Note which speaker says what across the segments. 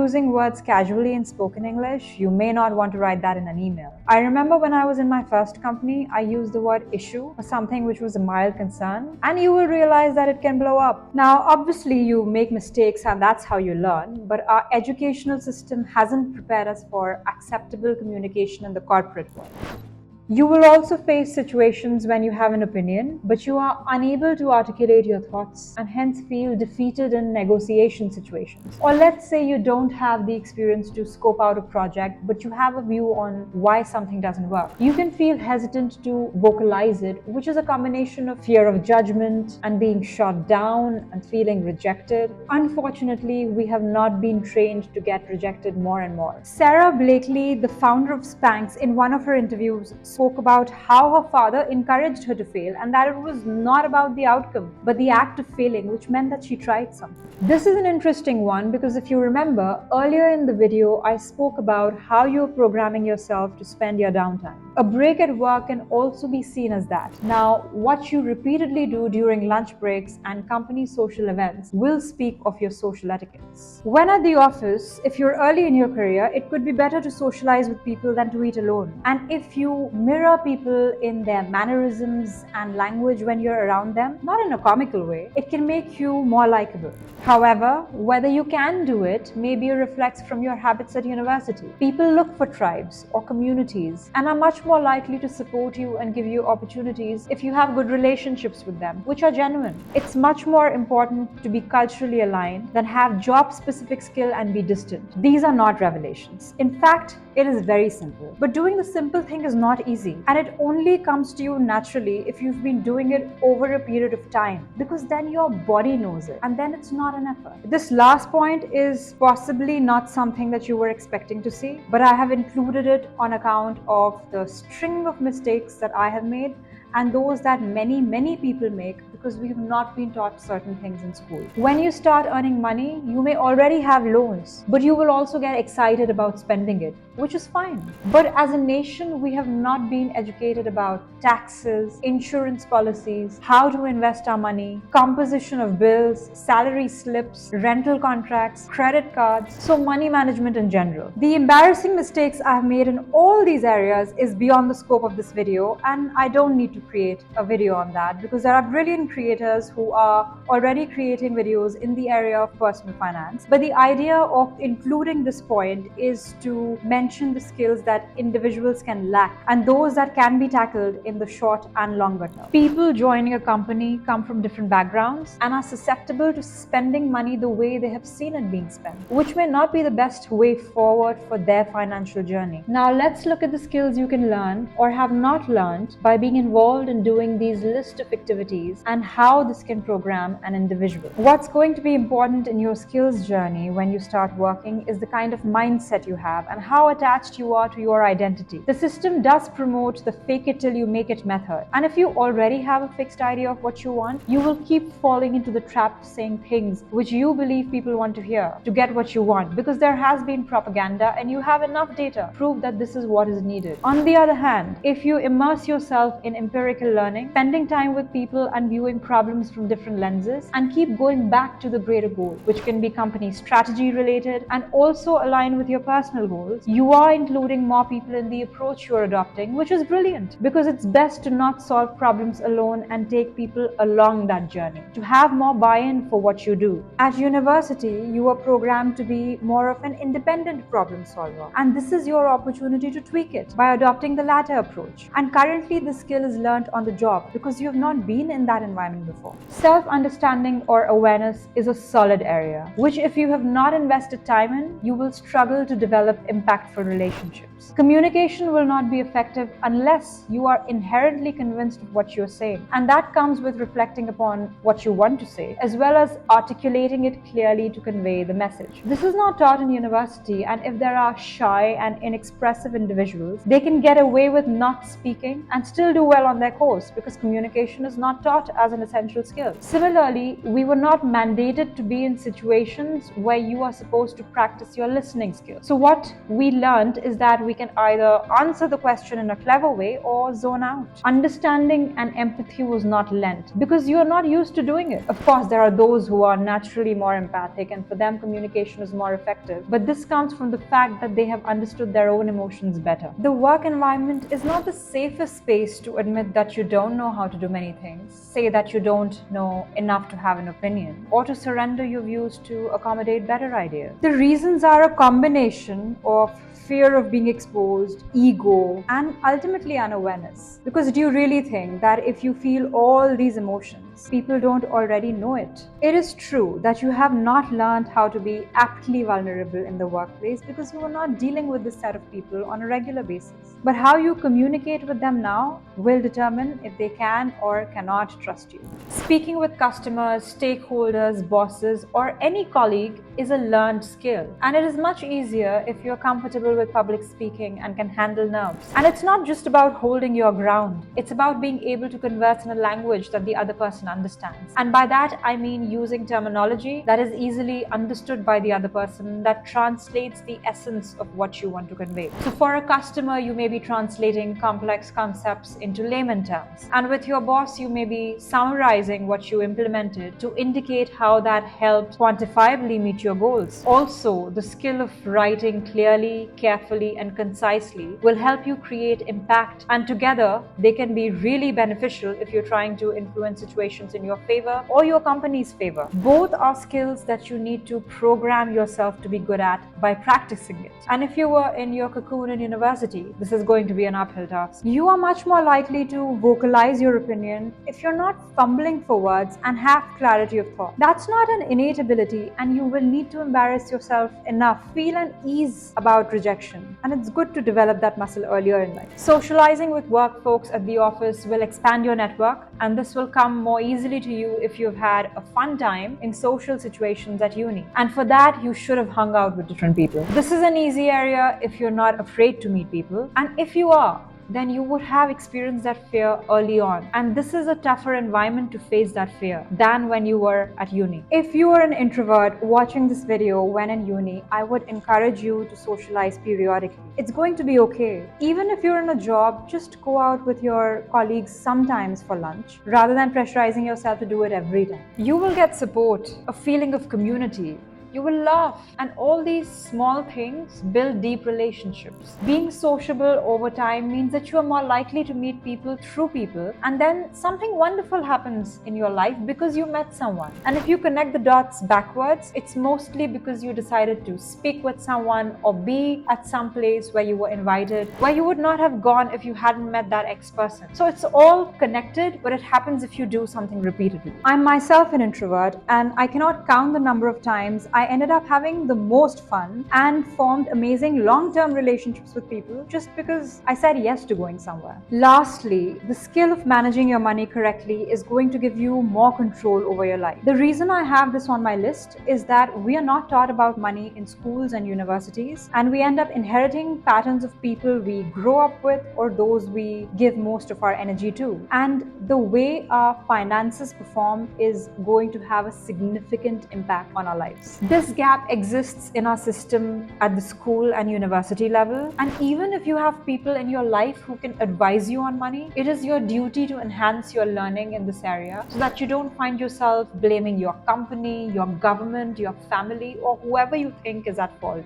Speaker 1: using words casually in spoken English, you may not want to write that in an email. I remember when I was in my first company, I used the word issue for something which was a mild concern, and you will realize that it can blow up. Now, obviously, you make mistakes and that's how you learn, but our educational system hasn't prepared us for acceptable communication in the corporate world. You will also face situations when you have an opinion, but you are unable to articulate your thoughts and hence feel defeated in negotiation situations. Or let's say you don't have the experience to scope out a project, but you have a view on why something doesn't work. You can feel hesitant to vocalize it, which is a combination of fear of judgment and being shot down and feeling rejected. Unfortunately, we have not been trained to get rejected more and more. Sarah Blakely, the founder of Spanx, in one of her interviews, spoke about how her father encouraged her to fail and that it was not about the outcome, but the act of failing, which meant that she tried something. This is an interesting one because if you remember, earlier in the video, I spoke about how you're programming yourself to spend your downtime. A break at work can also be seen as that. Now, what you repeatedly do during lunch breaks and company social events will speak of your social etiquettes. When at the office, if you're early in your career, it could be better to socialize with people than to eat alone. And if you mirror people in their mannerisms and language when you're around them, not in a comical way, it can make you more likable. However, whether you can do it may be a reflex from your habits at university. People look for tribes or communities and are much more likely to support you and give you opportunities if you have good relationships with them, which are genuine. It's much more important to be culturally aligned than have job-specific skill and be distant. These are not revelations. In fact, it is very simple. But doing the simple thing is not easy, and it only comes to you naturally if you've been doing it over a period of time, because then your body knows it, and then it's not an effort. This last point is possibly not something that you were expecting to see, but I have included it on account of the string of mistakes that I have made and those that many people make because we have not been taught certain things in school. When you start earning money, you may already have loans, but you will also get excited about spending it, which is fine. But as a nation, we have not been educated about taxes, insurance policies, how to invest our money, composition of bills, salary slips, rental contracts, credit cards, so money management in general. The embarrassing mistakes I have made in all these areas is beyond the scope of this video, and I don't need to create a video on that because there are brilliant creators who are already creating videos in the area of personal finance. But the idea of including this point is to mention the skills that individuals can lack and those that can be tackled in the short and longer term. People joining a company come from different backgrounds and are susceptible to spending money the way they have seen it being spent, which may not be the best way forward for their financial journey. Now let's look at the skills you can learn or have not learned by being involved in doing these list of activities and how this can program an individual. What's going to be important in your skills journey when you start working is the kind of mindset you have and how attached you are to your identity. The system does promote the fake it till you make it method. And if you already have a fixed idea of what you want, you will keep falling into the trap of saying things which you believe people want to hear to get what you want, because there has been propaganda and you have enough data to prove that this is what is needed. On the other hand, if you immerse yourself in empirical learning, spending time with people and viewing problems from different lenses, and keep going back to the greater goal, which can be company strategy related and also align with your personal goals, you are including more people in the approach you're adopting, which is brilliant because it's best to not solve problems alone and take people along that journey, to have more buy-in for what you do. At university, you are programmed to be more of an independent problem solver, and this is your opportunity to tweak it by adopting the latter approach. And currently, this skill is learned on the job because you have not been in that environment before. Self-understanding or awareness is a solid area, which if you have not invested time in, you will struggle to develop impactful relationships. Communication will not be effective unless you are inherently convinced of what you're saying, and that comes with reflecting upon what you want to say, as well as articulating it clearly to convey the message. This is not taught in university, and if there are shy and inexpressive individuals, they can get away with not speaking and still do well on their course because communication is not taught as as an essential skill. Similarly, we were not mandated to be in situations where you are supposed to practice your listening skills. So what we learned is that we can either answer the question in a clever way or zone out. Understanding and empathy was not lent because you are not used to doing it. Of course, there are those who are naturally more empathic and for them communication is more effective, but this comes from the fact that they have understood their own emotions better. The work environment is not the safest space to admit that you don't know how to do many things, say that you don't know enough to have an opinion, or to surrender your views to accommodate better ideas. The reasons are a combination of fear of being exposed, ego, and ultimately unawareness. Because do you really think that if you feel all these emotions, people don't already know it? It is true that you have not learned how to be aptly vulnerable in the workplace because you are not dealing with this set of people on a regular basis. But how you communicate with them now will determine if they can or cannot trust you. Speaking with customers, stakeholders, bosses, or any colleague is a learned skill, and it is much easier if you're comfortable with public speaking and can handle nerves. And it's not just about holding your ground, it's about being able to converse in a language that the other person understands. And by that, I mean using terminology that is easily understood by the other person, that translates the essence of what you want to convey. So for a customer, you may be translating complex concepts into layman terms. And with your boss, you may be summarizing what you implemented to indicate how that helped quantifiably meet your goals. Also, the skill of writing clearly, carefully, and concisely will help you create impact, and together they can be really beneficial if you're trying to influence situations in your favor or your company's favor. Both are skills that you need to program yourself to be good at by practicing it. And if you were in your cocoon in university, this is going to be an uphill task. You are much more likely to vocalize your opinion if you're not fumbling for words and have clarity of thought. That's not an innate ability, and you will need to embarrass yourself enough, feel an ease about rejection, and it's good to develop that muscle earlier in life. Socializing with work folks at the office will expand your network, and this will come more easily to you if you've had a fun time in social situations at uni. And for that, you should have hung out with different people. This is an easy area if you're not afraid to meet people, and if you are, then you would have experienced that fear early on. And this is a tougher environment to face that fear than when you were at uni. If you are an introvert watching this video when in uni, I would encourage you to socialize periodically. It's going to be okay. Even if you're in a job, just go out with your colleagues sometimes for lunch rather than pressurizing yourself to do it every time. You will get support, a feeling of community. You will laugh, and all these small things build deep relationships. Being sociable over time means that you are more likely to meet people through people, and then something wonderful happens in your life because you met someone. And if you connect the dots backwards, it's mostly because you decided to speak with someone or be at some place where you were invited, where you would not have gone if you hadn't met that X person. So it's all connected, but it happens if you do something repeatedly. I'm myself an introvert, and I cannot count the number of times I ended up having the most fun and formed amazing long-term relationships with people just because I said yes to going somewhere. Lastly, the skill of managing your money correctly is going to give you more control over your life. The reason I have this on my list is that we are not taught about money in schools and universities, and we end up inheriting patterns of people we grow up with or those we give most of our energy to. And the way our finances perform is going to have a significant impact on our lives. This gap exists in our system at the school and university level, and even if you have people in your life who can advise you on money, it is your duty to enhance your learning in this area so that you don't find yourself blaming your company, your government, your family, or whoever you think is at fault.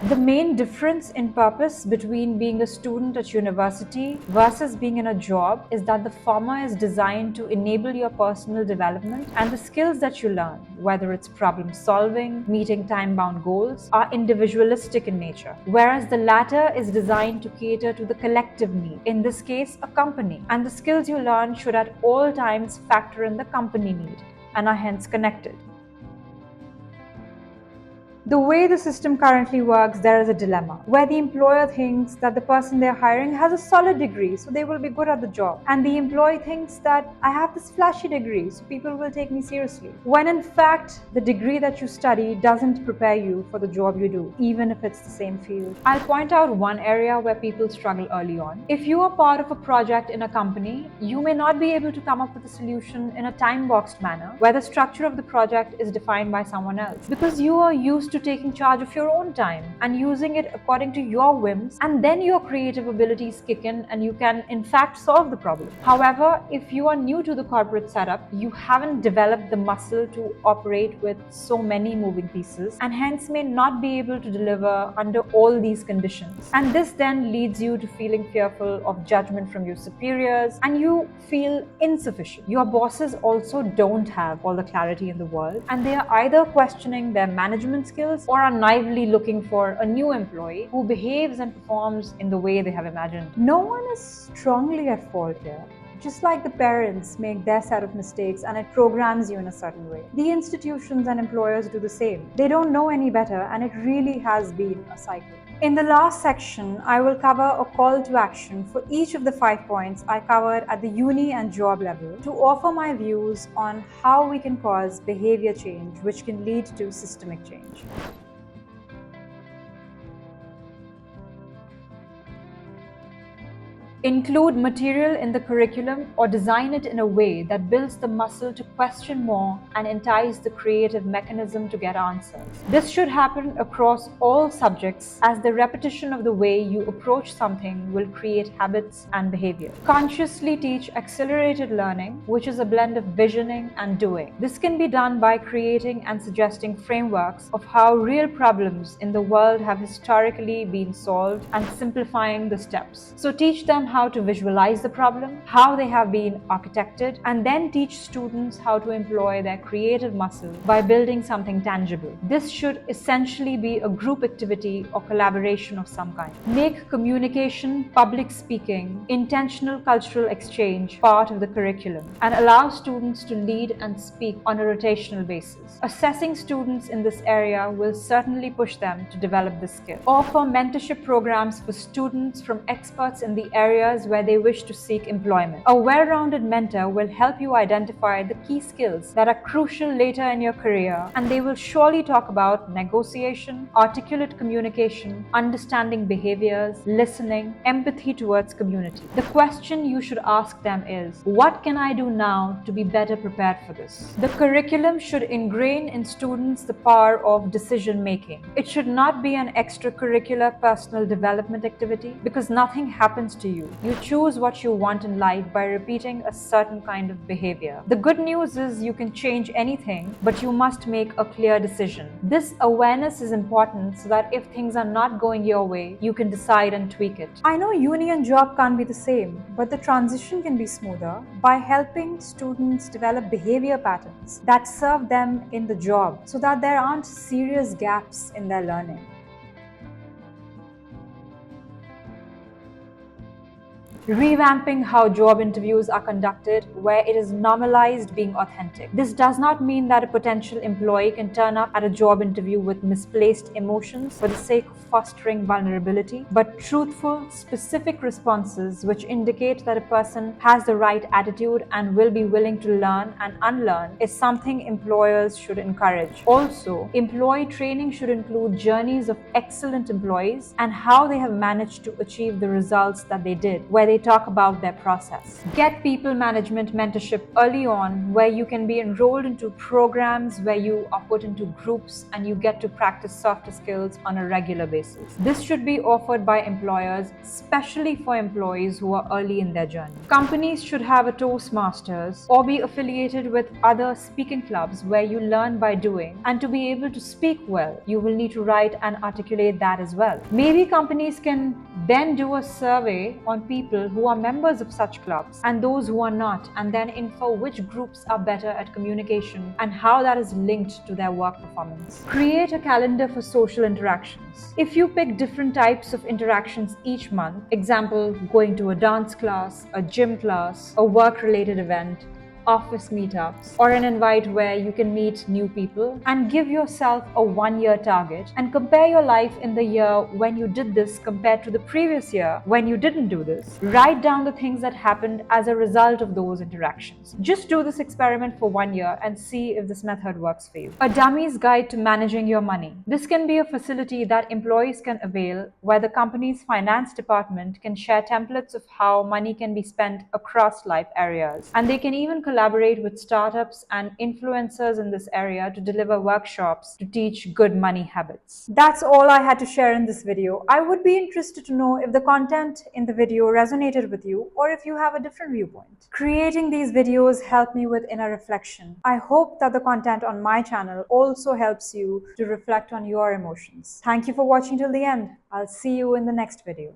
Speaker 1: The main difference in purpose between being a student at university versus being in a job is that the former is designed to enable your personal development, and the skills that you learn, whether it's problem solving, meeting time-bound goals, are individualistic in nature, whereas the latter is designed to cater to the collective need, in this case, a company, and the skills you learn should at all times factor in the company need and are hence connected. The way the system currently works, there is a dilemma where the employer thinks that the person they're hiring has a solid degree, so they will be good at the job. And the employee thinks that I have this flashy degree, so people will take me seriously. When in fact, the degree that you study doesn't prepare you for the job you do, even if it's the same field. I'll point out one area where people struggle early on. If you are part of a project in a company, you may not be able to come up with a solution in a time-boxed manner where the structure of the project is defined by someone else, because you are used to taking charge of your own time and using it according to your whims, and then your creative abilities kick in and you can in fact solve the problem. However, if you are new to the corporate setup, you haven't developed the muscle to operate with so many moving pieces and hence may not be able to deliver under all these conditions. And this then leads you to feeling fearful of judgment from your superiors and you feel insufficient. Your bosses also don't have all the clarity in the world and they are either questioning their management skills or are naively looking for a new employee who behaves and performs in the way they have imagined. No one is strongly at fault here. Just like the parents make their set of mistakes and it programs you in a certain way, the institutions and employers do the same. They don't know any better and it really has been a cycle. In the last section, I will cover a call to action for each of the 5 points I covered at the uni and job level to offer my views on how we can cause behavior change, which can lead to systemic change. Include material in the curriculum or design it in a way that builds the muscle to question more and entice the creative mechanism to get answers. This should happen across all subjects as the repetition of the way you approach something will create habits and behavior. Consciously teach accelerated learning, which is a blend of visioning and doing. This can be done by creating and suggesting frameworks of how real problems in the world have historically been solved and simplifying the steps. So teach them how to visualize the problem, how they have been architected, and then teach students how to employ their creative muscle by building something tangible. This should essentially be a group activity or collaboration of some kind. Make communication, public speaking, intentional cultural exchange part of the curriculum and allow students to lead and speak on a rotational basis. Assessing students in this area will certainly push them to develop this skill. Offer mentorship programs for students from experts in the areas where they wish to seek employment. A well-rounded mentor will help you identify the key skills that are crucial later in your career, and they will surely talk about negotiation, articulate communication, understanding behaviors, listening, empathy towards community. The question you should ask them is, what can I do now to be better prepared for this? The curriculum should ingrain in students the power of decision making. It should not be an extracurricular personal development activity because nothing happens to you. You choose what you want in life by repeating a certain kind of behavior. The good news is you can change anything, but you must make a clear decision. This awareness is important so that if things are not going your way, you can decide and tweak it. I know uni and job can't be the same, but the transition can be smoother by helping students develop behavior patterns that serve them in the job so that there aren't serious gaps in their learning. Revamping how job interviews are conducted where it is normalized being authentic. This does not mean that a potential employee can turn up at a job interview with misplaced emotions for the sake of fostering vulnerability, but truthful, specific responses which indicate that a person has the right attitude and will be willing to learn and unlearn is something employers should encourage. Also, employee training should include journeys of excellent employees and how they have managed to achieve the results that they did, where they talk about their process. Get people management mentorship early on where you can be enrolled into programs where you are put into groups and you get to practice softer skills on a regular basis. This should be offered by employers, especially for employees who are early in their journey. Companies should have a Toastmasters or be affiliated with other speaking clubs where you learn by doing, and to be able to speak well, you will need to write and articulate that as well. Maybe companies can then do a survey on people who are members of such clubs and those who are not, and then infer which groups are better at communication and how that is linked to their work performance. Create a calendar for social interactions. If you pick different types of interactions each month, example, going to a dance class, a gym class, a work-related event, office meetups, or an invite where you can meet new people, and give yourself a 1 year target and compare your life in the year when you did this compared to the previous year when you didn't do this. Write down the things that happened as a result of those interactions. Just do this experiment for 1 year and see if this method works for you. A dummy's guide to managing your money. This can be a facility that employees can avail where the company's finance department can share templates of how money can be spent across life areas. And they can even collaborate with startups and influencers in this area to deliver workshops to teach good money habits. That's all I had to share in this video. I would be interested to know if the content in the video resonated with you or if you have a different viewpoint. Creating these videos help me with inner reflection. I hope that the content on my channel also helps you to reflect on your emotions. Thank you for watching till the end. I'll see you in the next video.